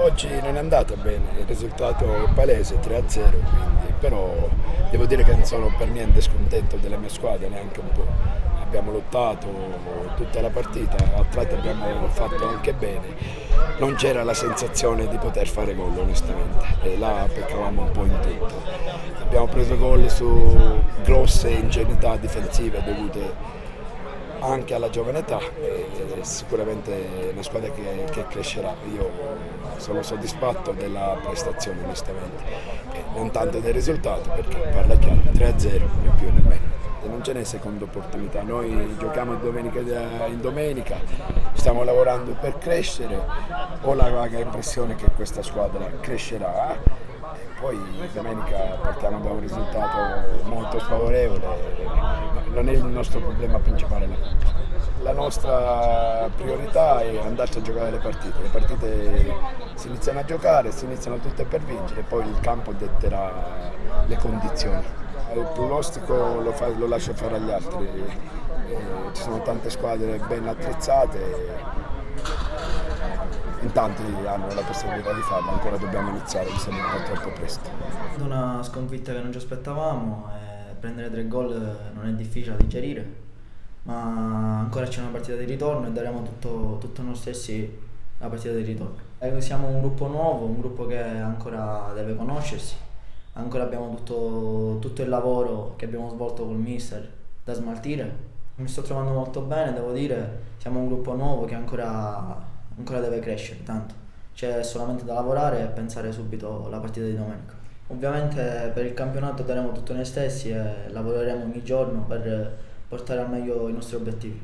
Oggi non è andato bene, il risultato è palese 3-0, quindi, però devo dire che non sono per niente scontento della mia squadra, neanche un po'. Abbiamo lottato tutta la partita, a tratti abbiamo fatto anche bene, non c'era la sensazione di poter fare gol onestamente, e là peccavamo un po' in tutto. Abbiamo preso gol su grosse ingenuità difensive dovute anche alla giovane età e sicuramente è una squadra che crescerà. Io sono soddisfatto della prestazione onestamente, e non tanto del risultato perché parla chiaro, 3-0 né più né meno. E non ce n'è seconda opportunità, noi giochiamo domenica in domenica, stiamo lavorando per crescere, ho la vaga impressione che questa squadra crescerà e poi domenica partiamo da un risultato molto sfavorevole, non è il nostro problema principale la Coppa. La nostra priorità è andarci a giocare le partite si iniziano a giocare, si iniziano tutte per vincere, poi il campo detterà le condizioni. Il pronostico lo lascio fare agli altri, ci sono tante squadre ben attrezzate, in tanti hanno la possibilità di farlo, ancora dobbiamo iniziare, mi sembra un po' troppo presto. Una sconfitta che non ci aspettavamo e prendere 3 gol non è difficile da digerire, ma ancora c'è una partita di ritorno e daremo tutto noi stessi la partita di ritorno. Siamo un gruppo nuovo, un gruppo che ancora deve conoscersi, ancora abbiamo tutto il lavoro che abbiamo svolto col mister da smaltire. Mi sto trovando molto bene, devo dire, siamo un gruppo nuovo che ancora deve crescere tanto. C'è solamente da lavorare e pensare subito alla partita di domenica. Ovviamente per il campionato daremo tutto noi stessi e lavoreremo ogni giorno per portare al meglio i nostri obiettivi.